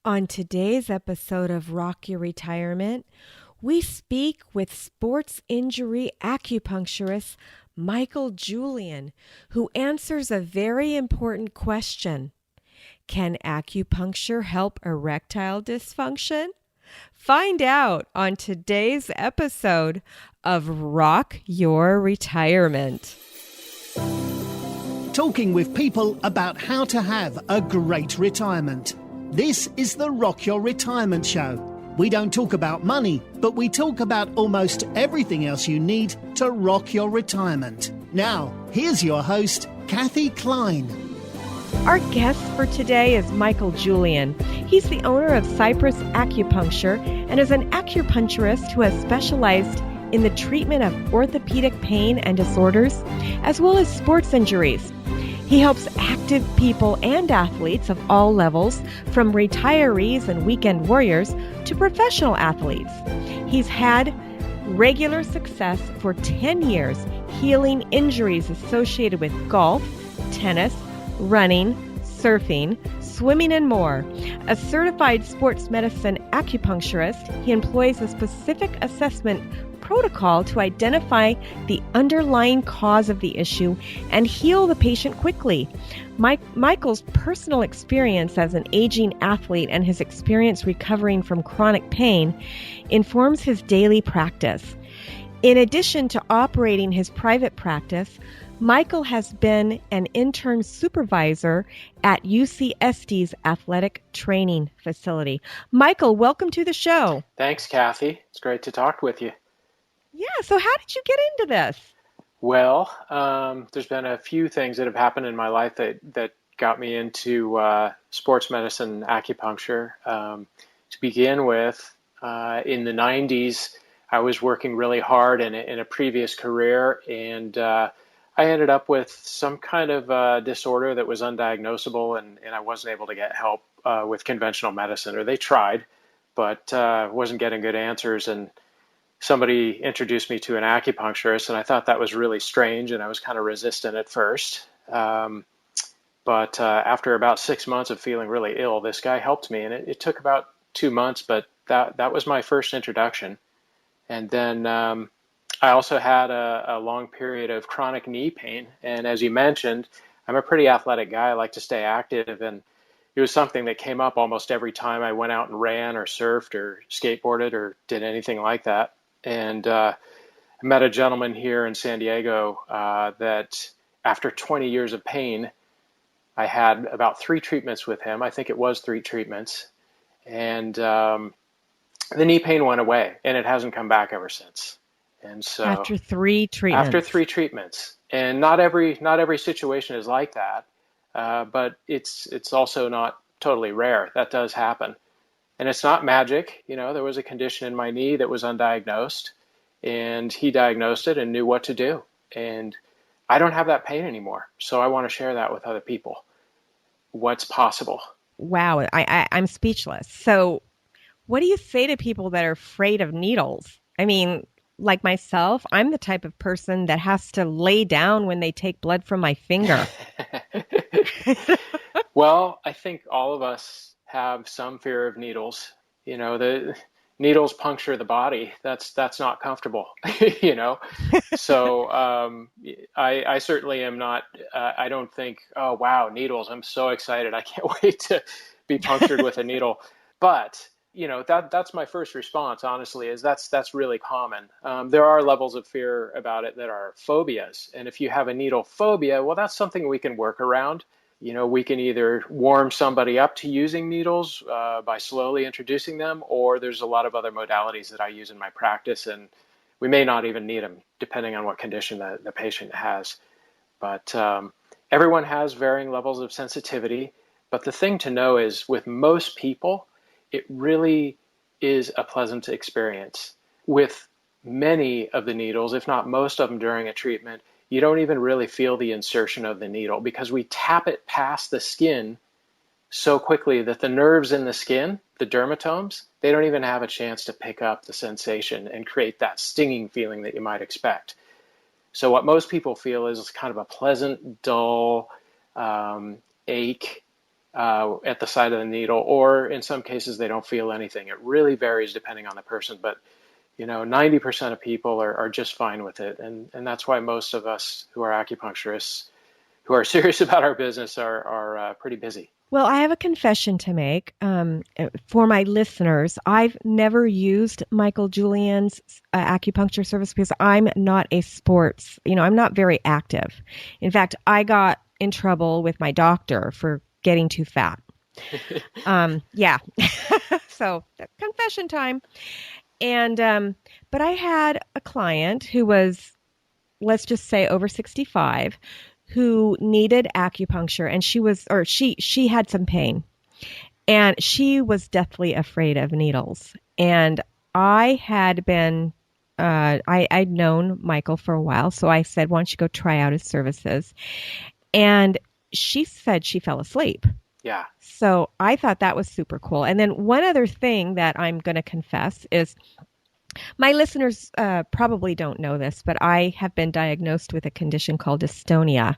On today's episode of Rock Your Retirement, we speak with sports injury acupuncturist Michael Julian, who answers a very important question. Can acupuncture help erectile dysfunction? Find out on today's episode of Rock Your Retirement. Talking with people about how to have a great retirement. This is the Rock Your Retirement Show. We don't talk about money, but we talk about almost everything else you need to rock your retirement. Now, here's your host, Kathy Klein. Our guest for today is Michael Julian. He's the owner of Cypress Acupuncture and is an acupuncturist who has specialized in the treatment of orthopedic pain and disorders, as well as sports injuries. He helps active people and athletes of all levels, from retirees and weekend warriors to professional athletes. He's had regular success for 10 years healing injuries associated with golf, tennis, running, surfing, swimming, and more. A certified sports medicine acupuncturist, he employs a specific assessment protocol to identify the underlying cause of the issue and heal the patient quickly. Michael's personal experience as an aging athlete and his experience recovering from chronic pain informs his daily practice. In addition to operating his private practice, Michael has been an intern supervisor at UCSD's athletic training facility. Michael, welcome to the show. Thanks, Kathy. It's great to talk with you. Yeah, so how did you get into this? Well, there's been a few things that have happened in my life that got me into sports medicine acupuncture. To begin with, in the 90s, I was working really hard in a previous career, and I ended up with some kind of disorder that was undiagnosable, and I wasn't able to get help with conventional medicine, or they tried, but wasn't getting good answers. And somebody introduced me to an acupuncturist, and I thought that was really strange, and I was kind of resistant at first. But after about 6 months of feeling really ill, this guy helped me, and it took about 2 months, but that was my first introduction. And then I also had a long period of chronic knee pain, and as you mentioned, I'm a pretty athletic guy. I like to stay active, and it was something that came up almost every time I went out and ran or surfed or skateboarded or did anything like that. And I met a gentleman here in San Diego that after 20 years of pain, I had about 3 treatments with him. I think it was 3 treatments. And the knee pain went away, and it hasn't come back ever since. And so After 3 treatments. After 3 treatments. And not every situation is like that, but it's also not totally rare. That does happen. And it's not magic. You know, there was a condition in my knee that was undiagnosed, and he diagnosed it and knew what to do. And I don't have that pain anymore. So I want to share that with other people. What's possible. Wow, I'm speechless. So what do you say to people that are afraid of needles? I mean, like myself, I'm the type of person that has to lay down when they take blood from my finger. Well, I think all of us have some fear of needles. You know, the needles puncture the body. That's not comfortable, you know? So I certainly am not, I don't think, oh, wow, needles, I'm so excited. I can't wait to be punctured with a needle. But, you know, that's my first response, honestly, is that's really common. There are levels of fear about it that are phobias. And if you have a needle phobia, well, that's something we can work around. You know, we can either warm somebody up to using needles by slowly introducing them, or there's a lot of other modalities that I use in my practice, and we may not even need them, depending on what condition the patient has. But everyone has varying levels of sensitivity. But the thing to know is, with most people, it really is a pleasant experience. With many of the needles, if not most of them during a treatment, you don't even really feel the insertion of the needle because we tap it past the skin so quickly that the nerves in the skin, the dermatomes, they don't even have a chance to pick up the sensation and create that stinging feeling that you might expect. So what most people feel is kind of a pleasant, dull ache at the side of the needle, or in some cases they don't feel anything. It really varies depending on the person, but 90% of people are just fine with it, and that's why most of us who are acupuncturists who are serious about our business are pretty busy. Well, I have a confession to make for my listeners. I've never used Michael Julian's acupuncture service because I'm not a sports, I'm not very active. In fact, I got in trouble with my doctor for getting too fat. Yeah. So confession time. And, but I had a client who was, let's just say, over 65, who needed acupuncture, and she had some pain, and she was deathly afraid of needles. And I had been, I'd known Michael for a while, so I said, why don't you go try out his services? And she said she fell asleep. Yeah. So I thought that was super cool. And then one other thing that I'm going to confess is my listeners probably don't know this, but I have been diagnosed with a condition called dystonia.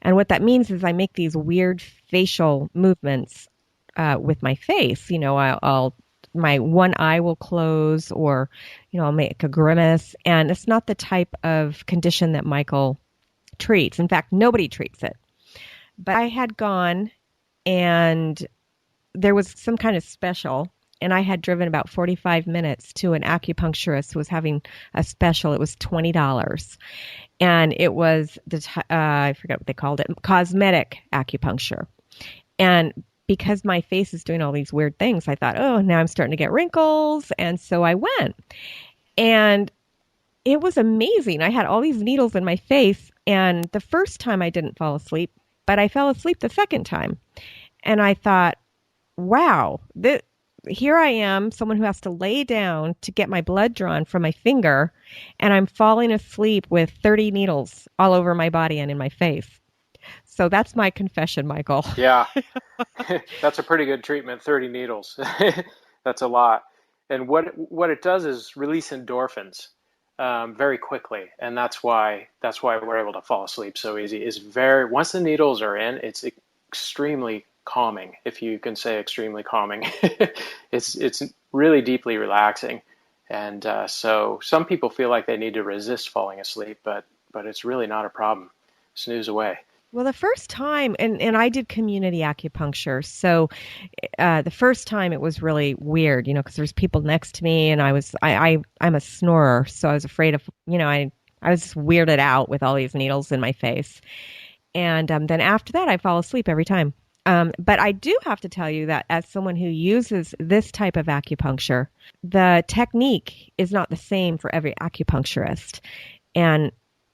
And what that means is I make these weird facial movements with my face. My one eye will close, or, I'll make a grimace. And it's not the type of condition that Michael treats. In fact, nobody treats it. But I had gone, and there was some kind of special, and I had driven about 45 minutes to an acupuncturist who was having a special. It was $20, and it was I forget what they called it, cosmetic acupuncture. And because my face is doing all these weird things, I thought, oh, now I'm starting to get wrinkles. And so I went, and it was amazing. I had all these needles in my face, and the first time I didn't fall asleep, but I fell asleep the second time. And I thought, wow, here I am, someone who has to lay down to get my blood drawn from my finger, and I'm falling asleep with 30 needles all over my body and in my face. So that's my confession, Michael. Yeah, that's a pretty good treatment, 30 needles. That's a lot. And what it does is release endorphins very quickly, and that's why we're able to fall asleep so easy. Once the needles are in, it's extremely calming, if you can say extremely calming. It's really deeply relaxing, and so some people feel like they need to resist falling asleep, but it's really not a problem. Snooze away. Well, the first time, and I did community acupuncture, so the first time it was really weird, because there's people next to me, and I'm a snorer, so I was afraid of, I was just weirded out with all these needles in my face. And then after that, I fall asleep every time. But I do have to tell you that as someone who uses this type of acupuncture, the technique is not the same for every acupuncturist. And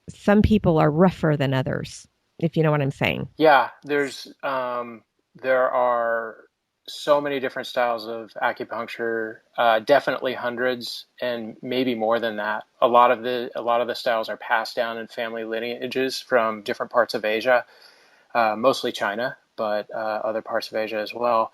some people are rougher than others, if you know what I'm saying. Yeah, there are so many different styles of acupuncture, definitely hundreds and maybe more than that. A lot of the styles are passed down in family lineages from different parts of Asia, mostly China, but other parts of Asia as well.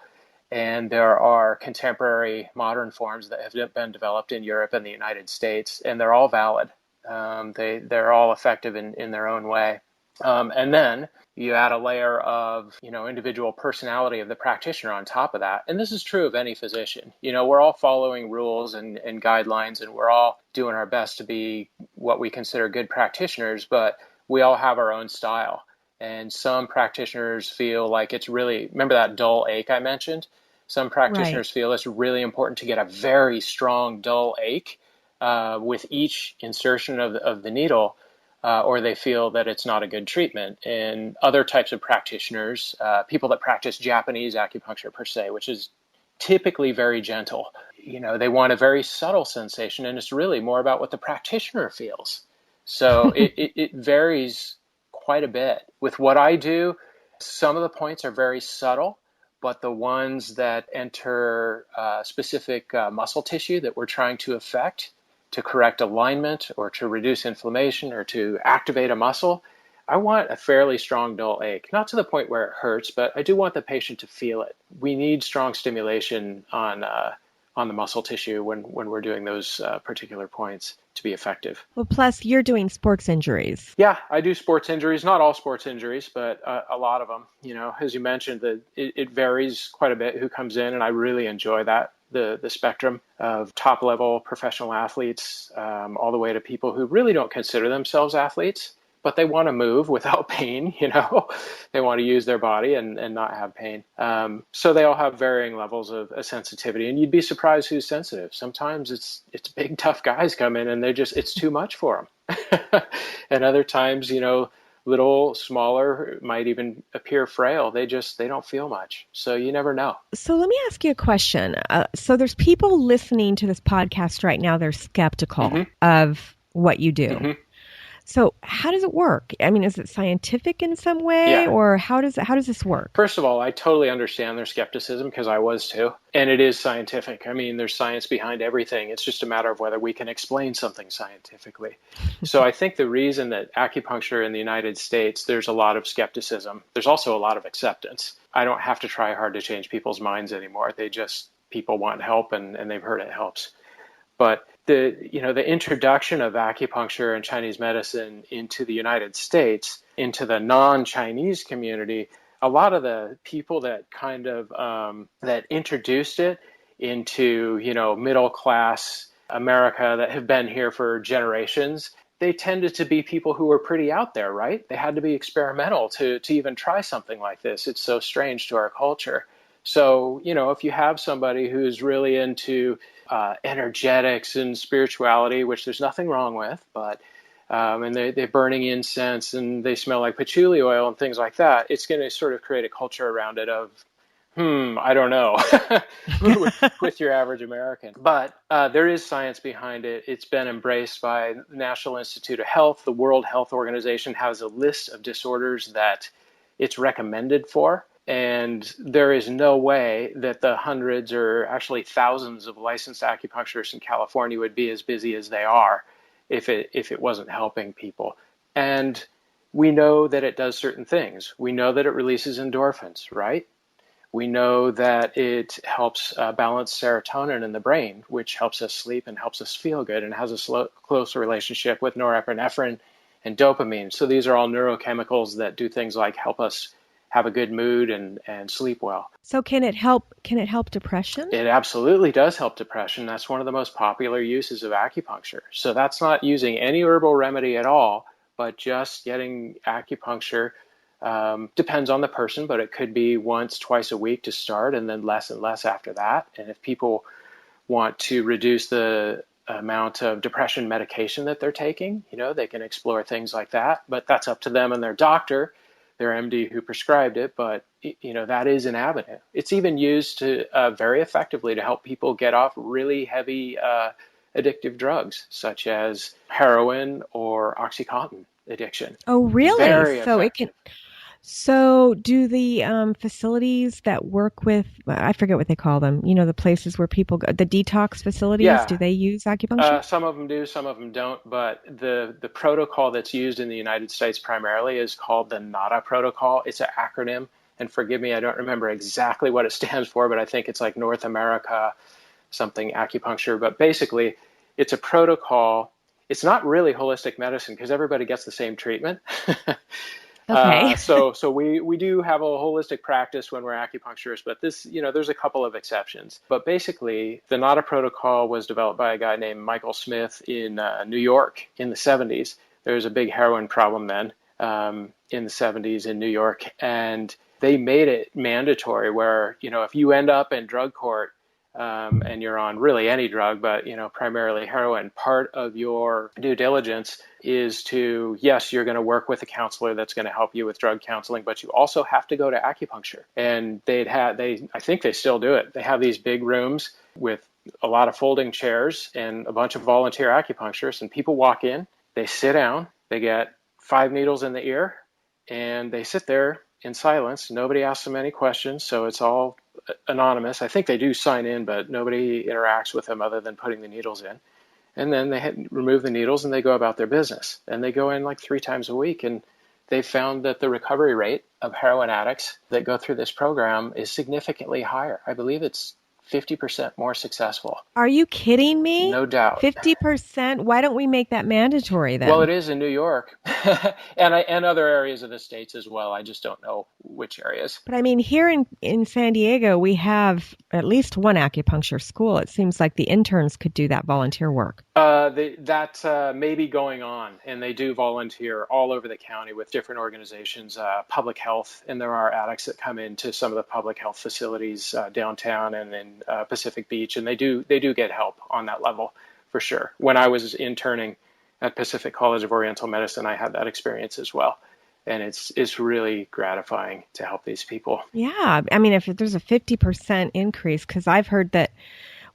And there are contemporary modern forms that have been developed in Europe and the United States, and they're all valid. They're all effective in their own way. And then you add a layer of, individual personality of the practitioner on top of that. And this is true of any physician. We're all following rules and guidelines, and we're all doing our best to be what we consider good practitioners, but we all have our own style. And some practitioners feel like it's really, remember that dull ache I mentioned? Some practitioners feel it's really important to get a very strong dull ache with each insertion of the needle. Or they feel that it's not a good treatment. And other types of practitioners, people that practice Japanese acupuncture per se, which is typically very gentle, they want a very subtle sensation, and it's really more about what the practitioner feels. So it varies quite a bit. With what I do, some of the points are very subtle, but the ones that enter specific muscle tissue that we're trying to affect, to correct alignment or to reduce inflammation or to activate a muscle, I want a fairly strong dull ache. Not to the point where it hurts, but I do want the patient to feel it. We need strong stimulation on on the muscle tissue when we're doing those particular points to be effective. Well, plus you're doing sports injuries. Yeah, I do sports injuries, not all sports injuries, but a lot of them. As you mentioned, it varies quite a bit who comes in, and I really enjoy that. The spectrum of top level professional athletes, all the way to people who really don't consider themselves athletes, but they want to move without pain. They want to use their body and not have pain. So they all have varying levels of sensitivity, and you'd be surprised who's sensitive. Sometimes it's big tough guys come in and it's too much for them. And other times, little smaller, might even appear frail. They don't feel much. So you never know. So let me ask you a question. So there's people listening to this podcast right now. They're skeptical of what you do. Mm-hmm. So how does it work? I mean, is it scientific in some way, or how does this work? First of all, I totally understand their skepticism, because I was too. And it is scientific. I mean, there's science behind everything. It's just a matter of whether we can explain something scientifically. So I think the reason that acupuncture in the United States, there's a lot of skepticism. There's also a lot of acceptance. I don't have to try hard to change people's minds anymore. People want help, and they've heard it helps. But the introduction of acupuncture and Chinese medicine into the United States, into the non-Chinese community, a lot of the people that kind of that introduced it into middle class America that have been here for generations, they tended to be people who were pretty out there, right? They had to be experimental to even try something like this. It's so strange to our culture. So, if you have somebody who's really into energetics and spirituality, which there's nothing wrong with, but and they're burning incense and they smell like patchouli oil and things like that, it's going to sort of create a culture around it of, I don't know, with your average American. But there is science behind it. It's been embraced by the National Institute of Health. The World Health Organization has a list of disorders that it's recommended for. And there is no way that the hundreds or actually thousands of licensed acupuncturists in California would be as busy as they are if it wasn't helping people. And we know that it does certain things. We know that it releases endorphins, right? We know that it helps balance serotonin in the brain, which helps us sleep and helps us feel good, and has a close relationship with norepinephrine and dopamine. So these are all neurochemicals that do things like help us have a good mood and sleep well. So can it help depression? It absolutely does help depression. That's one of the most popular uses of acupuncture. So that's not using any herbal remedy at all, but just getting acupuncture. Depends on the person, but it could be once, twice a week to start, and then less and less after that. And if people want to reduce the amount of depression medication that they're taking, they can explore things like that. But that's up to them and their doctor, their MD who prescribed it, but that is an avenue. It's even used to very effectively to help people get off really heavy addictive drugs, such as heroin or OxyContin addiction. Oh, really? Very so effective. it can. So do the facilities that work with, I forget what they call them, the places where people go, the detox facilities, do they use acupuncture? Some of them do, some of them don't, but the protocol that's used in the United States primarily is called the NADA protocol. It's an acronym, and forgive me, I don't remember exactly what it stands for, but I think it's like North America something acupuncture. But basically, it's a protocol. It's not really holistic medicine because everybody gets the same treatment. Okay. So we do have a holistic practice when we're acupuncturists, but there's a couple of exceptions. But basically, the NADA protocol was developed by a guy named Michael Smith in New York in the 70s. There was a big heroin problem then in the 70s in New York, and they made it mandatory where, if you end up in drug court and you're on really any drug, but primarily heroin, part of your due diligence is to, yes, you're going to work with a counselor that's going to help you with drug counseling, but you also have to go to acupuncture. And I think they still do it. They have these big rooms with a lot of folding chairs and a bunch of volunteer acupuncturists, and people walk in, they sit down, they get 5 needles in the ear, and they sit there in silence. Nobody asks them any questions, so it's all anonymous. I think they do sign in, but nobody interacts with them other than putting the needles in. And then they remove the needles and they go about their business. And they go in like 3 times a week. And they found that the recovery rate of heroin addicts that go through this program is significantly higher. I believe it's 50% more successful. Are you kidding me? No doubt. 50%? Why don't we make that mandatory Well, then? it is in New York and other areas of the States as well. I just don't know which areas. But I mean, here in San Diego, we have at least one acupuncture school. It seems like the interns could do that volunteer work. That may be going on, and they do volunteer all over the county with different organizations, public health, and there are addicts that come into some of the public health facilities downtown and in Pacific Beach, and they do get help on that level for sure. When I was interning at Pacific College of Oriental Medicine, I had that experience as well. And it's really gratifying to help these people. Yeah. I mean, if there's a 50% increase, because I've heard that,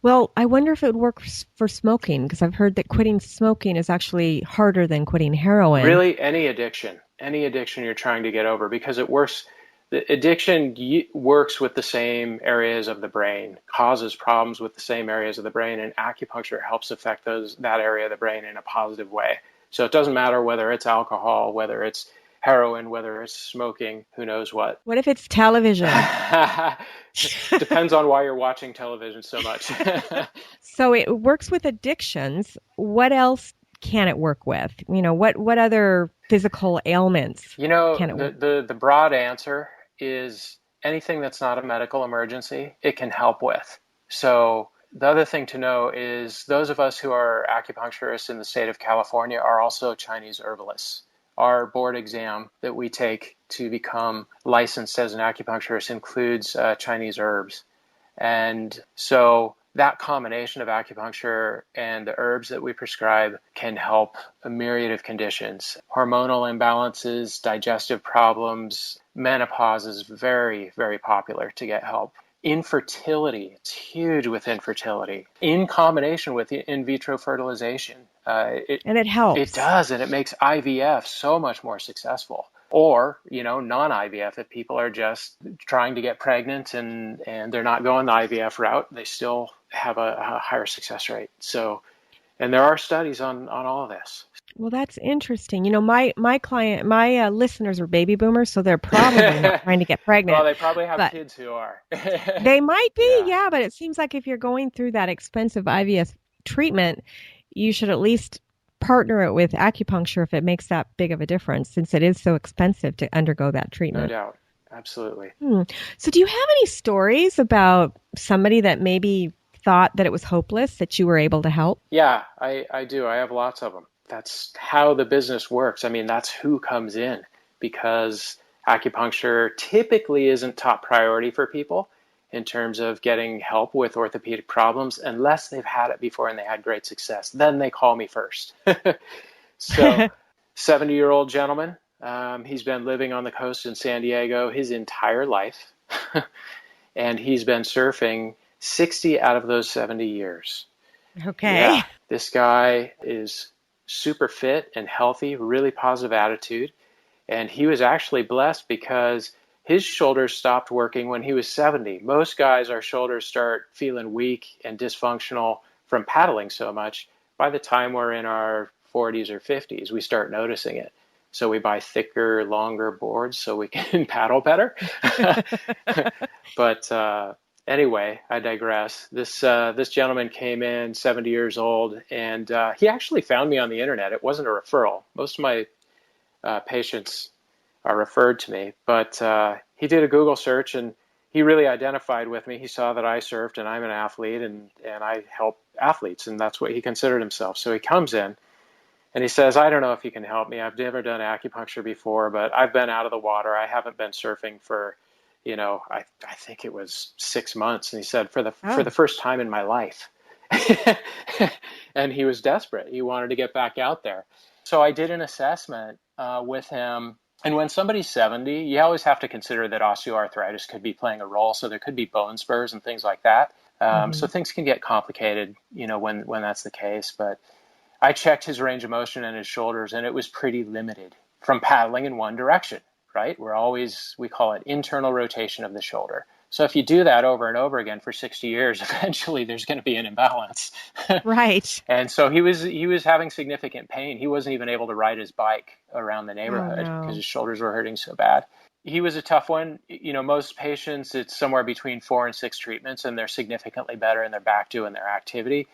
well, I wonder if it would work for smoking, because I've heard that quitting smoking is actually harder than quitting heroin. Really, any addiction you're trying to get over, because it works. The addiction works with the same areas of the brain, causes problems with the same areas of the brain, and acupuncture helps affect that area of the brain in a positive way. So it doesn't matter whether it's alcohol, whether it's heroin, whether it's smoking, who knows what. What if it's television? Depends on why you're watching television so much. So it works with addictions. What else can it work with? What other physical ailments can it work? The broad answer is anything that's not a medical emergency, it can help with. So the other thing to know is those of us who are acupuncturists in the state of California are also Chinese herbalists. Our board exam that we take to become licensed as an acupuncturist includes Chinese herbs. And so that combination of acupuncture and the herbs that we prescribe can help a myriad of conditions. Hormonal imbalances, digestive problems, menopause is very, very popular to get help. Infertility, it's huge with infertility, in combination with in vitro fertilization. And it helps. It does, and it makes IVF so much more successful. Or, non-IVF, if people are just trying to get pregnant and they're not going the IVF route, they still have a higher success rate. So, and there are studies on all of this. Well, that's interesting. My listeners are baby boomers, so they're probably not trying to get pregnant. Well, they probably have kids who are. They might be, yeah, but it seems like if you're going through that expensive IVF treatment, you should at least partner it with acupuncture if it makes that big of a difference, since it is so expensive to undergo that treatment. No doubt. Absolutely. So do you have any stories about somebody that maybe thought that it was hopeless that you were able to help? Yeah, I do. I have lots of them. That's how the business works. I mean, that's who comes in, because acupuncture typically isn't top priority for people in terms of getting help with orthopedic problems unless they've had it before and they had great success. Then they call me first. So 70-year-old gentleman, he's been living on the coast in San Diego his entire life, and he's been surfing 60 out of those 70 years. Okay. Yeah, this guy is super fit and healthy, really positive attitude. And he was actually blessed because his shoulders stopped working when he was 70. Most guys, our shoulders start feeling weak and dysfunctional from paddling so much. By the time we're in our 40s or 50s, we start noticing it. So we buy thicker, longer boards so we can paddle better. But anyway, I digress. This gentleman came in, 70 years old, and he actually found me on the internet. It wasn't a referral. Most of my patients are referred to me, but he did a Google search and he really identified with me. He saw that I surfed and I'm an athlete and I help athletes, and that's what he considered himself. So he comes in and he says, I don't know if you can help me. I've never done acupuncture before, but I've been out of the water. I haven't been surfing for, I think it was 6 months. And he said, for the first time in my life. And he was desperate. He wanted to get back out there. So I did an assessment with him. And when somebody's 70, you always have to consider that osteoarthritis could be playing a role. So there could be bone spurs and things like that. So things can get complicated, when that's the case. But I checked his range of motion and his shoulders, and it was pretty limited from paddling in one direction, right? We call it internal rotation of the shoulder. So if you do that over and over again for 60 years, eventually there's going to be an imbalance. Right. And so he was having significant pain. He wasn't even able to ride his bike around the neighborhood because his shoulders were hurting so bad. He was a tough one. Most patients, it's somewhere between 4 and 6 treatments, and they're significantly better and they're back doing their activity.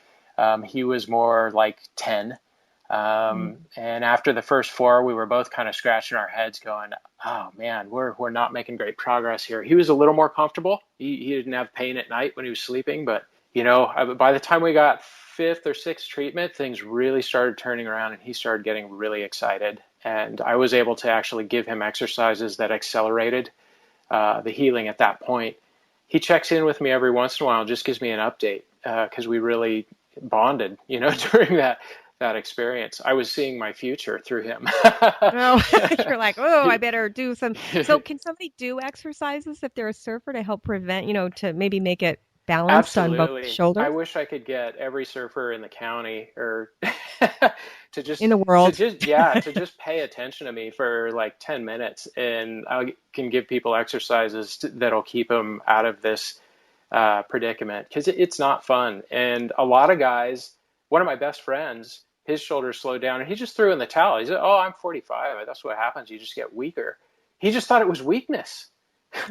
He was more like 10. And after the first 4, we were both kind of scratching our heads going, oh man, we're not making great progress here. He was a little more comfortable. He didn't have pain at night when he was sleeping, but by the time we got 5th or 6th treatment, things really started turning around and he started getting really excited. And I was able to actually give him exercises that accelerated the healing at that point. He checks in with me every once in a while and just gives me an update because we really bonded, during that experience. I was seeing my future through him. Oh, you're like, oh, I better do some. So can somebody do exercises if they're a surfer to help prevent, to maybe make it balanced on both Absolutely. I shoulders wish I could get every surfer in the county or in the world? to just pay attention to me for like 10 minutes, and I can give people exercises that'll keep them out of this predicament, because it's not fun. And a lot of guys, one of my best friends, his shoulders slowed down and he just threw in the towel. He said, oh, I'm 45. That's what happens. You just get weaker. He just thought it was weakness.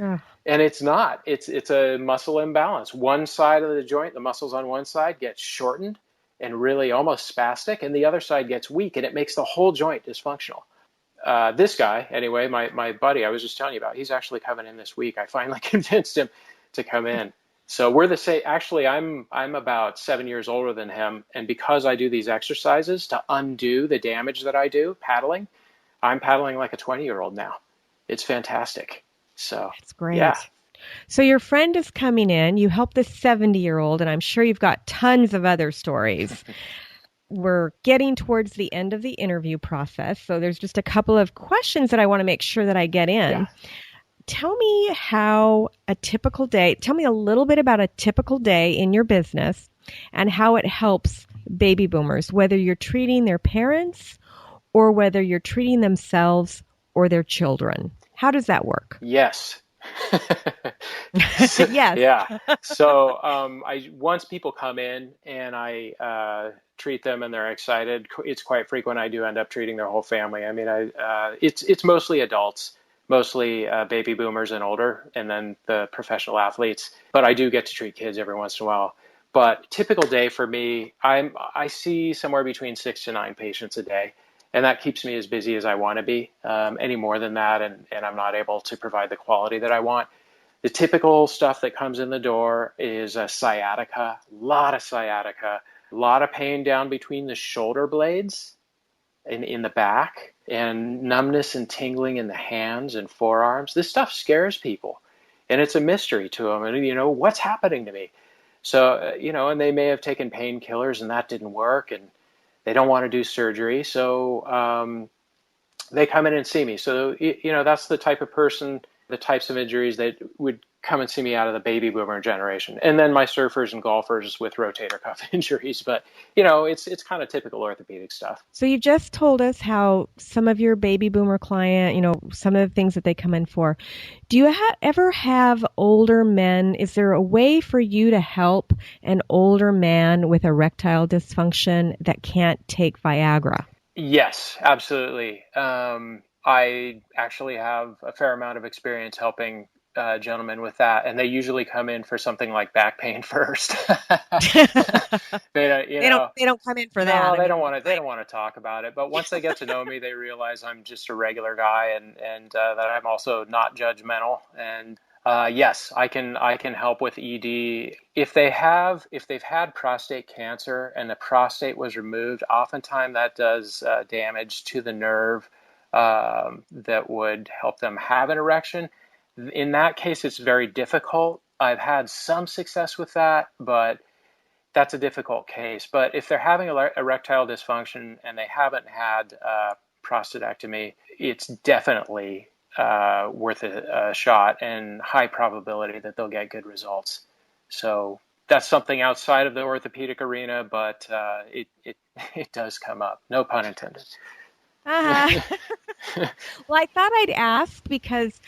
Ugh. And it's not. It's a muscle imbalance. One side of the joint, the muscles on one side get shortened and really almost spastic, and the other side gets weak, and it makes the whole joint dysfunctional. This guy, anyway, my buddy I was just telling you about, he's actually coming in this week. I finally convinced him to come in. So we're the same. Actually, I'm about 7 years older than him, and because I do these exercises to undo the damage that I do paddling, I'm paddling like a 20-year-old now. It's fantastic. So That's great. yeah. So your friend is coming in. You help this 70-year-old, and I'm sure you've got tons of other stories. We're getting towards the end of the interview process, so there's just a couple of questions that I want to make sure that I get in. Yeah. Tell me tell me a little bit about a typical day in your business and how it helps baby boomers, whether you're treating their parents or whether you're treating themselves or their children. How does that work? Yes. Yes. Yeah. So once people come in and I treat them and they're excited, it's quite frequent I do end up treating their whole family. I mean, it's mostly adults, mostly baby boomers and older, and then the professional athletes. But I do get to treat kids every once in a while. But typical day for me, I see somewhere between 6 to 9 patients a day. And that keeps me as busy as I want to be. Any more than that, and I'm not able to provide the quality that I want. The typical stuff that comes in the door is sciatica, a lot of pain down between the shoulder blades in the back, and numbness and tingling in the hands and forearms. This stuff scares people, and it's a mystery to them. And, what's happening to me? So, and they may have taken painkillers and that didn't work, and they don't want to do surgery, so they come in and see me. So, that's the type of person, the types of injuries that would come and see me out of the baby boomer generation. And then my surfers and golfers with rotator cuff injuries. But, it's kind of typical orthopedic stuff. So you've just told us how some of your baby boomer client, some of the things that they come in for. Do you ever have older men? Is there a way for you to help an older man with erectile dysfunction that can't take Viagra? Yes, absolutely. I actually have a fair amount of experience helping gentlemen with that, and they usually come in for something like back pain first. They don't come in for that. No, they don't want to. They don't want to talk about it. But once they get to know me, they realize I'm just a regular guy, and that I'm also not judgmental. And yes, I can help with ED if they've had prostate cancer and the prostate was removed. Oftentimes that does damage to the nerve that would help them have an erection. In that case, it's very difficult. I've had some success with that, but that's a difficult case. But if they're having erectile dysfunction and they haven't had prostatectomy, it's definitely worth a shot and high probability that they'll get good results. So that's something outside of the orthopedic arena, but it does come up. No pun intended. Well, I thought I'd ask because,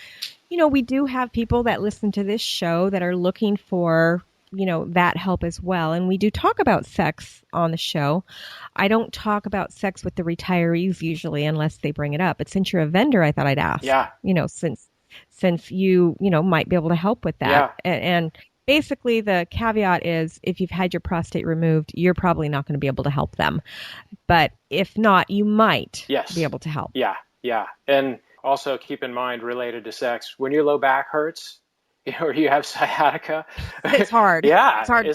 we do have people that listen to this show that are looking for, that help as well. And we do talk about sex on the show. I don't talk about sex with the retirees usually unless they bring it up. But since you're a vendor, I thought I'd ask. Yeah. Since since you might be able to help with that. Yeah. And basically the caveat is if you've had your prostate removed, you're probably not going to be able to help them. But if not, you might be Yes. able to help. Yeah. Yeah. And also keep in mind, related to sex, when your low back hurts, or you have sciatica, It's hard. yeah, It's hard.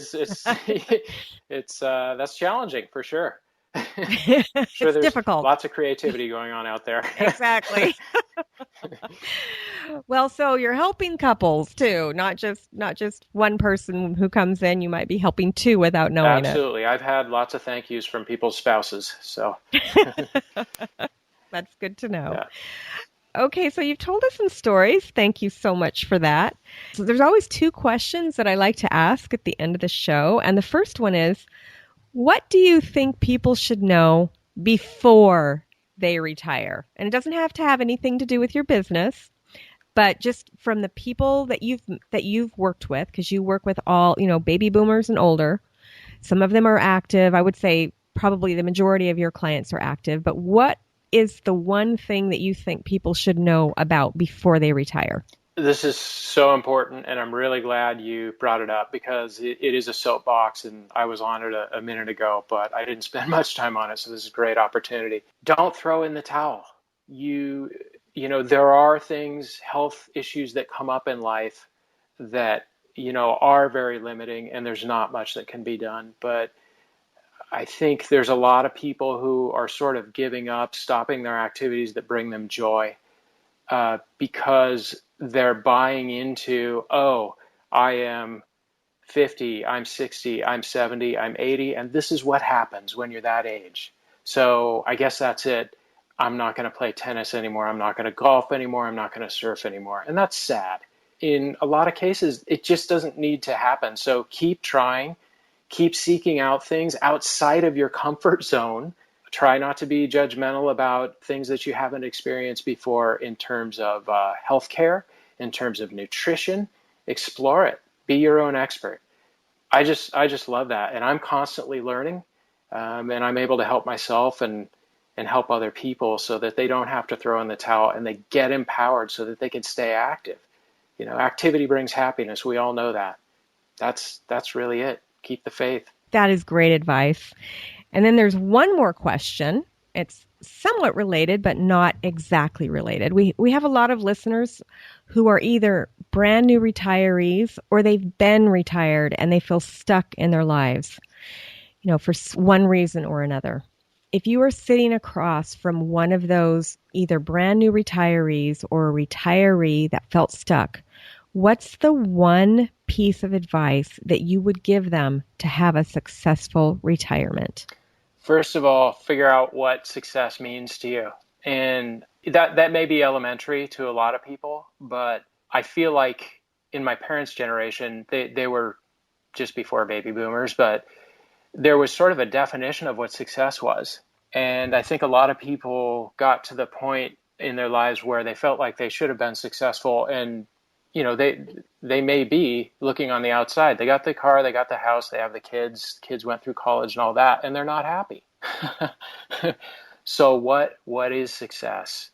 it's that's challenging for sure. Sure, It's there's difficult. lots of creativity going on out there. Exactly. Well, so you're helping couples too, not just one person who comes in. You might be helping two without knowing it. Absolutely. I've had lots of thank yous from people's spouses. So, That's good to know. yeah. Okay, so you've told us some stories. Thank you so much for that. So there's always two questions that I like to ask at the end of the show. And the first one is, what do you think people should know before they retire? And it doesn't have to have anything to do with your business, but just from the people that you've worked with, because you work with all, baby boomers and older. Some of them are active. I would say probably the majority of your clients are active. But what is the one thing that you think people should know about before they retire? This is so important, and I'm really glad you brought it up because it is a soapbox, and I was on it a minute ago, but I didn't spend much time on it, so this is a great opportunity. Don't throw in the towel. There are things, health issues that come up in life that, are very limiting, and there's not much that can be done, but I think there's a lot of people who are sort of giving up, stopping their activities that bring them joy, because they're buying into, oh, I am 50, I'm 60, I'm 70, I'm 80, and this is what happens when you're that age. So I guess that's it. I'm not going to play tennis anymore. I'm not going to golf anymore. I'm not going to surf anymore. And that's sad. In a lot of cases, it just doesn't need to happen. So keep trying. Keep seeking out things outside of your comfort zone. Try not to be judgmental about things that you haven't experienced before in terms of healthcare, in terms of nutrition. Explore it. Be your own expert. I just love that, and I'm constantly learning, and I'm able to help myself and help other people so that they don't have to throw in the towel and they get empowered so that they can stay active. Activity brings happiness. We all know that. That's really it. Keep the faith. That is great advice. And then there's one more question. It's somewhat related, but not exactly related. We have a lot of listeners who are either brand new retirees or they've been retired and they feel stuck in their lives, for one reason or another. If you are sitting across from one of those either brand new retirees or a retiree that felt stuck, what's the one piece of advice that you would give them to have a successful retirement? First of all, figure out what success means to you. And that may be elementary to a lot of people, but I feel like in my parents' generation, they were just before baby boomers, but there was sort of a definition of what success was. And I think a lot of people got to the point in their lives where they felt like they should have been successful, and they may be looking on the outside. They got the car, they got the house, they have the kids went through college and all that, and they're not happy. So what is success?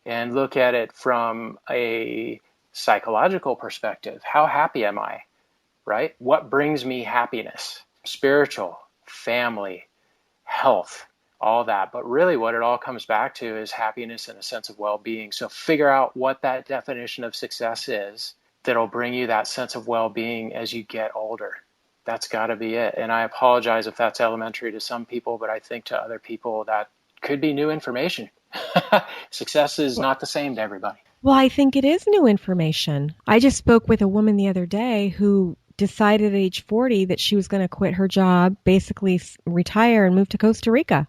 And look at it from a psychological perspective. How happy am I? Right? What brings me happiness? Spiritual, family, health, all that. But really what it all comes back to is happiness and a sense of well-being. So figure out what that definition of success is that'll bring you that sense of well-being as you get older. That's got to be it. And I apologize if that's elementary to some people, but I think to other people that could be new information. Success is not the same to everybody. Well, I think it is new information. I just spoke with a woman the other day who decided at age 40 that she was going to quit her job, basically retire and move to Costa Rica.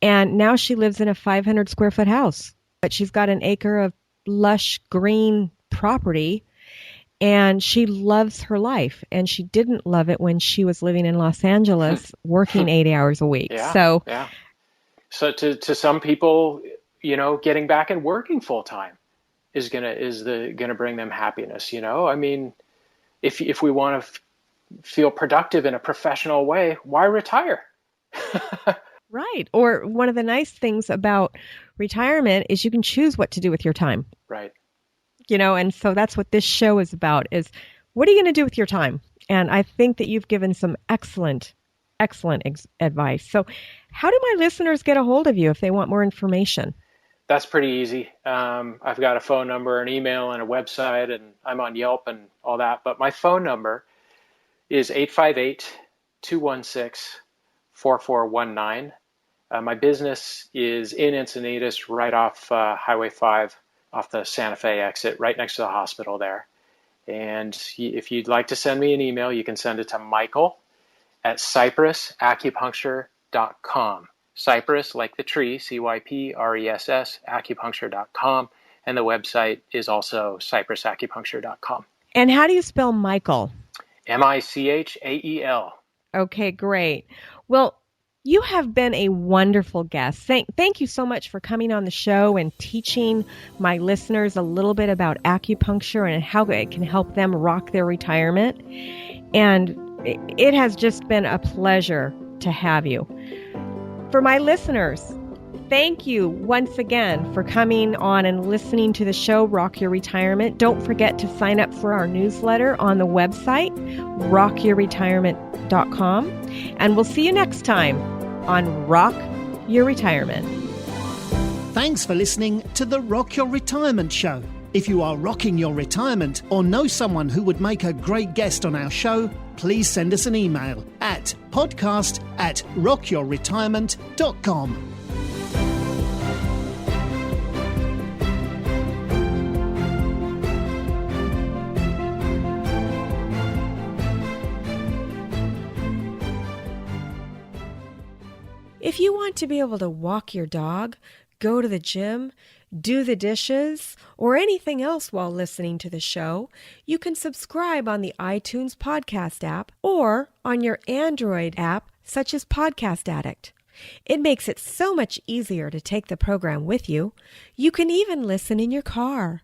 And now she lives in a 500 square foot house, but she's got an acre of lush green property and she loves her life. And she didn't love it when she was living in Los Angeles working 80 hours a week. Yeah. So to some people, getting back and working full time is gonna bring them happiness. I mean, if we want to feel productive in a professional way, why retire? Right. Or one of the nice things about retirement is you can choose what to do with your time. Right. And so that's what this show is about, is what are you going to do with your time? And I think that you've given some excellent advice. So how do my listeners get a hold of you if they want more information? That's pretty easy. I've got a phone number, an email, and a website, and I'm on Yelp and all that. But my phone number is 858-216-4419. My business is in Encinitas, right off Highway 5, off the Santa Fe exit, right next to the hospital there. And if you'd like to send me an email, you can send it to michael@cyprusacupuncture.com. Cypress, like the tree, CYPRESS, acupuncture.com. And the website is also cyprusacupuncture.com. And how do you spell Michael? Michael. Okay, great. Well, you have been a wonderful guest. Thank you so much for coming on the show and teaching my listeners a little bit about acupuncture and how it can help them rock their retirement. And it has just been a pleasure to have you. For my listeners, thank you once again for coming on and listening to the show, Rock Your Retirement. Don't forget to sign up for our newsletter on the website, rockyourretirement.com. And we'll see you next time on Rock Your Retirement. Thanks for listening to the Rock Your Retirement Show. If you are rocking your retirement or know someone who would make a great guest on our show, please send us an email at podcast@rockyourretirement.com. If you want to be able to walk your dog, go to the gym, do the dishes, or anything else while listening to the show, you can subscribe on the iTunes podcast app or on your Android app, such as Podcast Addict. It makes it so much easier to take the program with you. You can even listen in your car.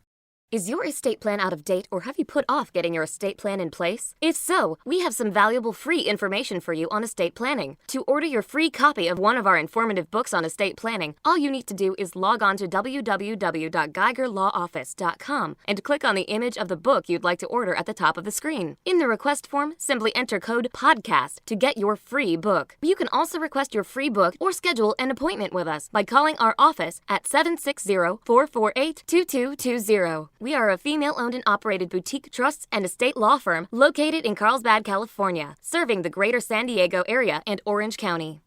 Is your estate plan out of date, or have you put off getting your estate plan in place? If so, we have some valuable free information for you on estate planning. To order your free copy of one of our informative books on estate planning, all you need to do is log on to www.geigerlawoffice.com and click on the image of the book you'd like to order at the top of the screen. In the request form, simply enter code PODCAST to get your free book. You can also request your free book or schedule an appointment with us by calling our office at 760-448-2220. We are a female-owned and operated boutique trusts and estate law firm located in Carlsbad, California, serving the greater San Diego area and Orange County.